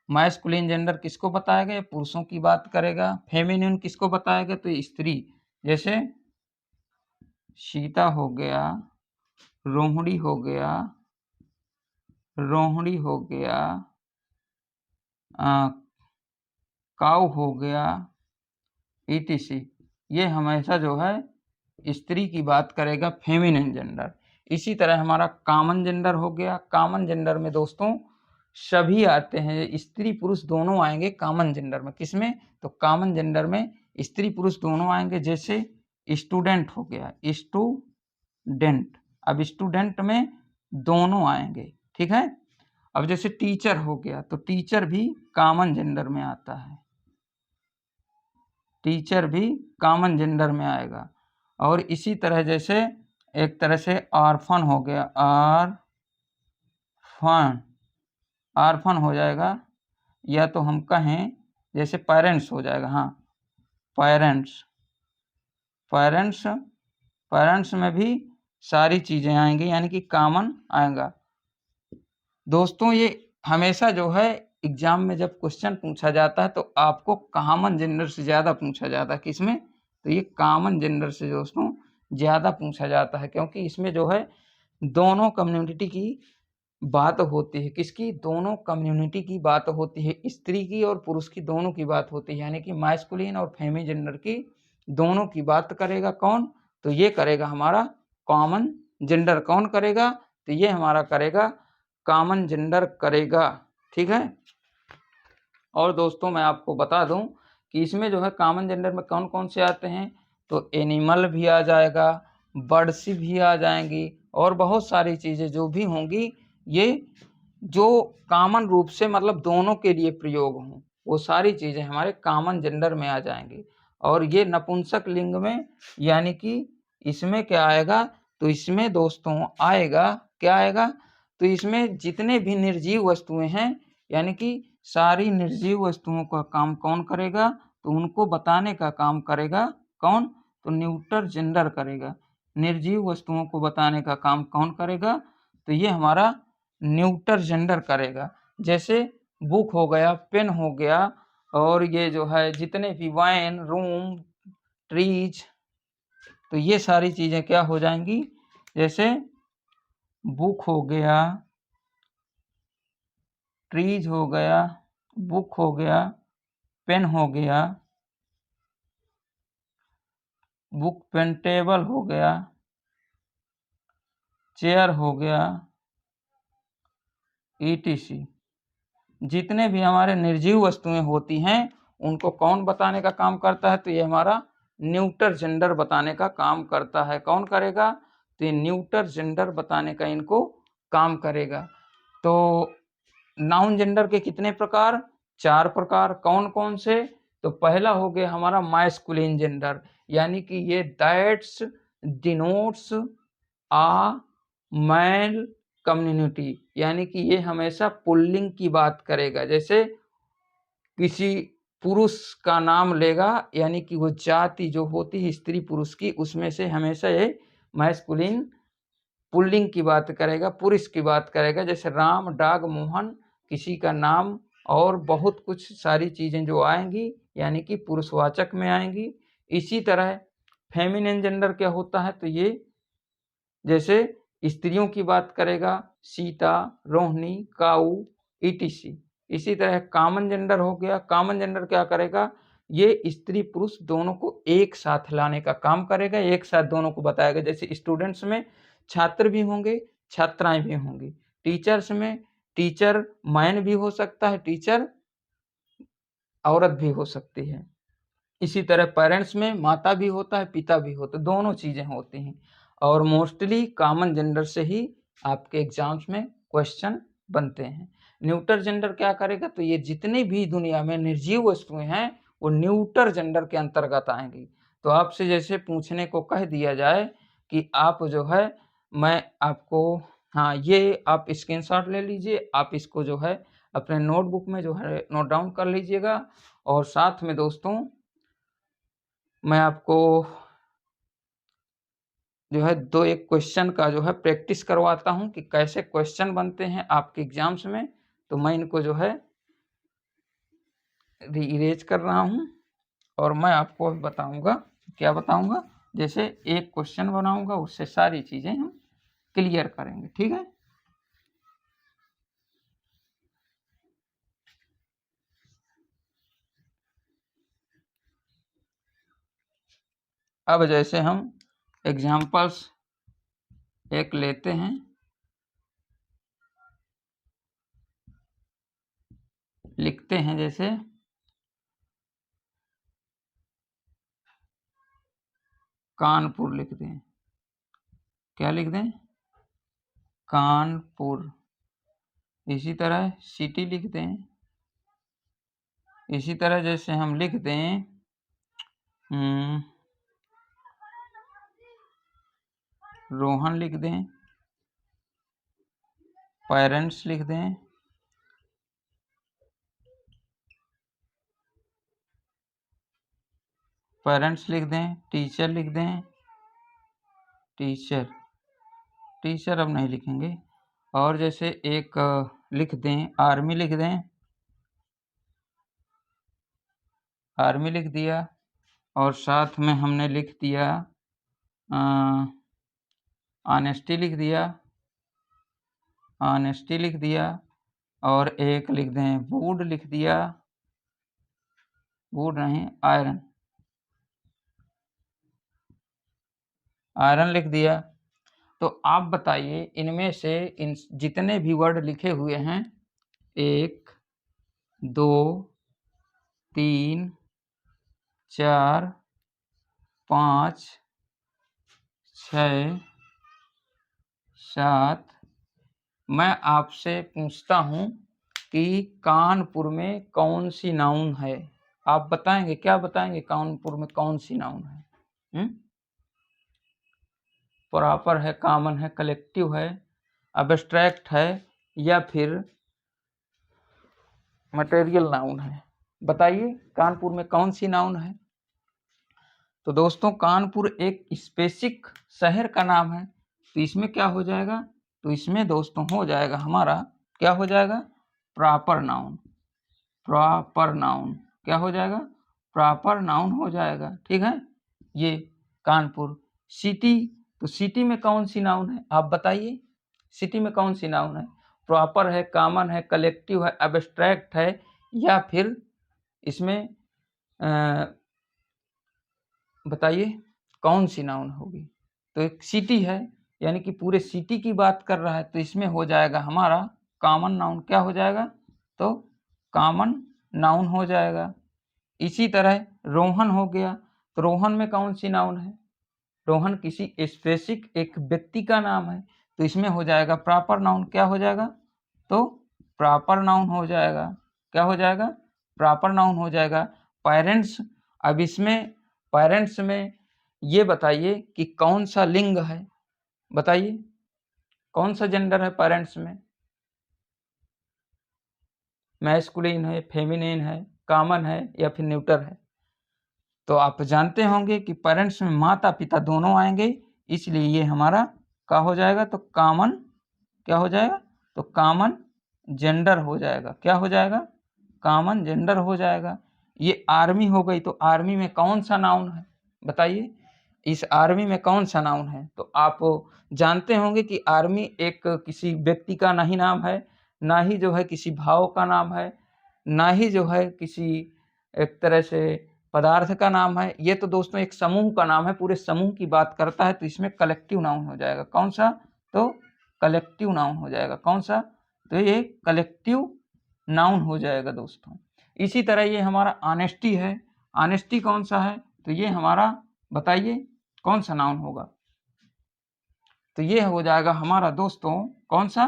मैस्कुलिन जेंडर किसको बताएगा? ये पुरुषों की बात करेगा। फेमिनिन किसको बताएगा? तो स्त्री, जैसे सीता हो गया, रोहिणी हो गया, रोहिणी हो गया, काऊ हो गया, ETC, ये हमेशा जो है स्त्री की बात करेगा, फेमिनिन जेंडर। इसी तरह हमारा कॉमन जेंडर हो गया। कॉमन जेंडर में दोस्तों सभी आते हैं, स्त्री पुरुष दोनों आएंगे कॉमन जेंडर में। किसमें? तो कॉमन जेंडर में स्त्री पुरुष दोनों आएंगे। जैसे स्टूडेंट हो गया, स्टूडेंट, अब स्टूडेंट में दोनों आएंगे, ठीक है। अब जैसे टीचर हो गया, तो टीचर भी कॉमन जेंडर में आता है, टीचर भी कॉमन जेंडर में आएगा। और इसी तरह जैसे एक तरह से ऑर्फन हो गया, ऑर्फन हो जाएगा, या तो हम कहें जैसे पेरेंट्स हो जाएगा, हाँ पेरेंट्स, पेरेंट्स में भी सारी चीज़ें आएंगी, यानी कि कॉमन आएगा। दोस्तों ये हमेशा जो है एग्जाम में जब क्वेश्चन पूछा जाता है तो आपको कॉमन जेंडर से ज़्यादा पूछा जाता है। किसमें? तो ये कॉमन जेंडर से दोस्तों ज़्यादा पूछा जाता है, क्योंकि इसमें जो है दोनों कम्युनिटी की बात होती है। किसकी? दोनों कम्युनिटी की बात होती है, स्त्री की और पुरुष की, दोनों की बात होती है, यानी कि मैस्कुलिन और फेमी जेंडर की दोनों की बात करेगा। कौन? तो ये करेगा हमारा कॉमन जेंडर। कौन करेगा? तो ये हमारा करेगा कॉमन जेंडर करेगा, ठीक है। और दोस्तों मैं आपको बता दूं कि इसमें जो है कॉमन जेंडर में कौन कौन से आते हैं, तो एनिमल भी आ जाएगा, बर्ड्स भी आ जाएंगी, और बहुत सारी चीज़ें जो भी होंगी, ये जो कॉमन रूप से मतलब दोनों के लिए प्रयोग हों, वो सारी चीज़ें हमारे कॉमन जेंडर में आ जाएंगी। और ये नपुंसक लिंग में, यानी कि इसमें क्या आएगा? तो इसमें दोस्तों आएगा, क्या आएगा? तो इसमें जितने भी निर्जीव वस्तुएं हैं, यानी कि सारी निर्जीव वस्तुओं का काम कौन करेगा? तो उनको बताने का काम करेगा कौन? तो न्यूटर जेंडर करेगा। निर्जीव वस्तुओं को बताने का काम कौन करेगा? तो ये हमारा न्यूटर जेंडर करेगा। जैसे बुक हो गया, पेन हो गया, और ये जो है जितने भी वाइन, रूम, ट्रीज, तो ये सारी चीज़ें क्या हो जाएंगी? जैसे बुक हो गया, ट्रीज हो गया, बुक हो गया, पेन हो गया, बुक पेन टेबल हो गया, चेयर हो गया, ETC, जितने भी हमारे निर्जीव वस्तुएं होती हैं उनको कौन बताने का काम करता है? तो ये हमारा न्यूटर जेंडर बताने का काम करता है। कौन करेगा? तो ये न्यूटर जेंडर बताने का इनको काम करेगा। तो नाउन जेंडर के कितने प्रकार? 4 प्रकार। कौन कौन से? तो पहला हो गया हमारा मैस्कुलिन जेंडर, यानी कि ये that's denotes a male community, यानी कि ये हमेशा पुल्लिंग की बात करेगा। जैसे किसी पुरुष का नाम लेगा, यानी कि वो जाति जो होती है स्त्री पुरुष की, उसमें से हमेशा ये मैस्कुलिन पुल्लिंग की बात करेगा, पुरुष की बात करेगा। जैसे राम, डाग, मोहन, किसी का नाम और बहुत कुछ सारी चीजें जो आएंगी यानी कि पुरुषवाचक में आएंगी। इसी तरह फेमिनिन जेंडर क्या होता है? तो ये जैसे स्त्रियों की बात करेगा, सीता, रोहिणी, काऊ, ईटीसी। इसी तरह कॉमन जेंडर हो गया। कॉमन जेंडर क्या करेगा? ये स्त्री पुरुष दोनों को एक साथ लाने का काम करेगा, एक साथ दोनों को बताएगा। जैसे स्टूडेंट्स में छात्र भी होंगे, छात्राएं भी होंगी। टीचर्स में टीचर मैन भी हो सकता है, टीचर औरत भी हो सकती है। इसी तरह पेरेंट्स में माता भी होता है, पिता भी होता है, दोनों चीजें होती हैं। और मोस्टली कॉमन जेंडर से ही आपके एग्जाम्स में क्वेश्चन बनते हैं। न्यूटर जेंडर क्या करेगा? तो ये जितने भी दुनिया में निर्जीव वस्तुएं हैं वो न्यूटर जेंडर के अंतर्गत आएंगी। तो आपसे जैसे पूछने को कह दिया जाए कि आप जो है, मैं आपको, हाँ, ये आप स्क्रीनशॉट ले लीजिए, आप इसको जो है अपने नोटबुक में जो है नोट डाउन कर लीजिएगा। और साथ में दोस्तों मैं आपको जो है 2-1 क्वेश्चन का जो है प्रैक्टिस करवाता हूं कि कैसे क्वेश्चन बनते हैं आपके एग्जाम्स में। तो मैं इनको जो है इरेज कर रहा हूं और मैं आपको बताऊंगा, क्या बताऊंगा? जैसे एक क्वेश्चन बनाऊंगा, उससे सारी चीजें हम क्लियर करेंगे। ठीक है? अब जैसे हम एग्जाम्पल्स एक लेते हैं, लिखते हैं। जैसे कानपुर लिख दें। क्या लिख दें? कानपुर। इसी तरह सिटी लिख दें। इसी तरह जैसे हम लिख दें रोहन लिख दें, पेरेंट्स लिख दें, पेरेंट्स लिख दें, टीचर लिख दें, टीचर, टीचर अब नहीं लिखेंगे। और जैसे एक लिख दें आर्मी लिख दें, आर्मी लिख दिया। और साथ में हमने लिख दिया ऑनेस्टी लिख दिया, ऑनेस्टी लिख दिया। और एक लिख दें वुड लिख दिया, वुड नहीं आयरन, आयरन लिख दिया। तो आप बताइए इनमें से इन जितने भी वर्ड लिखे हुए हैं 1 2 3 4 5 6 7, मैं आपसे पूछता हूं कि कानपुर में कौन सी नाउन है? आप बताएंगे, क्या बताएंगे? कानपुर में कौन सी नाउन है? प्रॉपर है, कॉमन है, कलेक्टिव है, अब्स्ट्रैक्ट है, या फिर मटेरियल नाउन है? बताइए कानपुर में कौन सी नाउन है? तो दोस्तों कानपुर एक स्पेसिफिक शहर का नाम है। तो इसमें क्या हो जाएगा? तो इसमें दोस्तों हो जाएगा हमारा, क्या हो जाएगा? Proper noun. प्रॉपर नाउन क्या हो जाएगा? प्रॉपर नाउन हो जाएगा। ठीक है? ये कानपुर। सिटी, तो सिटी में कौन सी नाउन है? आप बताइए सिटी में कौन सी नाउन है? प्रॉपर है, कॉमन है, कलेक्टिव है, एब्स्ट्रैक्ट है, या फिर इसमें बताइए कौन सी नाउन होगी? तो एक सिटी है, यानी कि पूरे सिटी की बात कर रहा है, तो इसमें हो जाएगा हमारा कॉमन नाउन। क्या हो जाएगा? तो कॉमन नाउन हो जाएगा। इसी तरह रोहन हो गया। तो रोहन में कौन सी नाउन है? रोहन किसी स्पेसिफिक एक व्यक्ति का नाम है, तो इसमें हो जाएगा प्रॉपर नाउन। क्या हो जाएगा? तो प्रॉपर नाउन हो जाएगा। क्या हो जाएगा? प्रॉपर नाउन हो जाएगा। पेरेंट्स, अब इसमें पेरेंट्स में ये बताइए कि कौन सा लिंग है? बताइए कौन सा जेंडर है पेरेंट्स में? मैस्कुलिन है, फेमिनिन है, कॉमन है या फिर न्यूटर है? तो आप जानते होंगे कि पेरेंट्स में माता पिता दोनों आएंगे, इसलिए ये हमारा क्या हो जाएगा? तो कॉमन, क्या हो जाएगा? तो कॉमन जेंडर हो जाएगा। क्या हो जाएगा? कॉमन जेंडर हो जाएगा। ये आर्मी हो गई, तो आर्मी में कौन सा नाउन है? बताइए इस आर्मी में कौन सा नाउन है? तो आप जानते होंगे कि आर्मी एक किसी व्यक्ति का नहीं नाम है, ना ही जो है किसी भाव का नाम है, ना ही जो है किसी एक तरह से पदार्थ का नाम है। ये तो दोस्तों एक समूह का नाम है, पूरे समूह की बात करता है, तो इसमें कलेक्टिव नाउन हो जाएगा। कौन सा? तो कलेक्टिव नाउन हो जाएगा। कौन सा? तो ये कलेक्टिव नाउन हो जाएगा दोस्तों। इसी तरह ये हमारा ऑनेस्टी है। ऑनेस्टी कौन सा है? तो ये हमारा, बताइए कौन सा नाउन होगा? तो ये हो जाएगा हमारा दोस्तों कौन सा?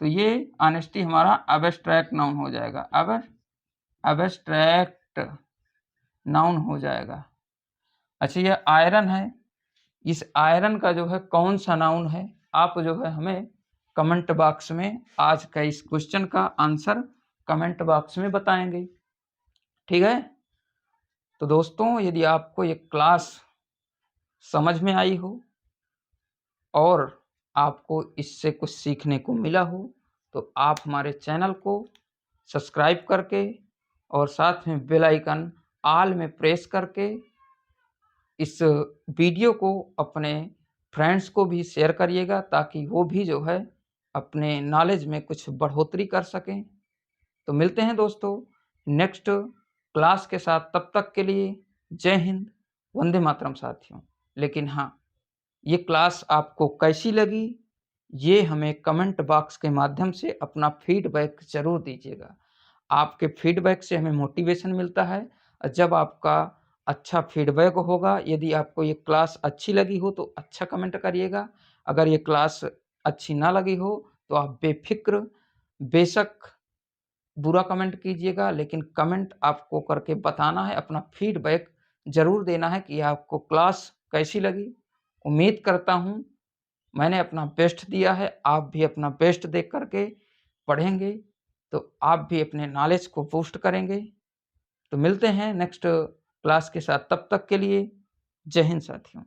तो ये ऑनेस्टी हमारा एब्स्ट्रैक्ट नाउन हो जाएगा। अब एब्स्ट्रैक्ट नाउन हो जाएगा। अच्छा, ये आयरन है, इस आयरन का जो है कौन सा नाउन है? आप जो है हमें कमेंट बॉक्स में आज का इस क्वेश्चन का आंसर कमेंट बॉक्स में बताएंगे। ठीक है, तो दोस्तों यदि आपको ये क्लास समझ में आई हो और आपको इससे कुछ सीखने को मिला हो, तो आप हमारे चैनल को सब्सक्राइब करके और साथ में बेल आइकन ऑल में प्रेस करके इस वीडियो को अपने फ्रेंड्स को भी शेयर करिएगा, ताकि वो भी जो है अपने नॉलेज में कुछ बढ़ोतरी कर सकें। तो मिलते हैं दोस्तों नेक्स्ट क्लास के साथ, तब तक के लिए जय हिंद, वंदे मातरम साथियों। लेकिन हाँ, ये क्लास आपको कैसी लगी ये हमें कमेंट बॉक्स के माध्यम से अपना फीडबैक जरूर दीजिएगा। आपके फीडबैक से हमें मोटिवेशन मिलता है, और जब आपका अच्छा फीडबैक होगा, यदि आपको ये क्लास अच्छी लगी हो तो अच्छा कमेंट करिएगा। अगर ये क्लास अच्छी ना लगी हो तो आप बेफिक्र बेशक बुरा कमेंट कीजिएगा, लेकिन कमेंट आपको करके बताना है, अपना फीडबैक जरूर देना है कि आपको क्लास कैसी लगी। उम्मीद करता हूँ मैंने अपना बेस्ट दिया है, आप भी अपना बेस्ट दे करके पढ़ेंगे तो आप भी अपने नॉलेज को बूस्ट करेंगे। तो मिलते हैं नेक्स्ट क्लास के साथ, तब तक के लिए जय हिंद साथियों।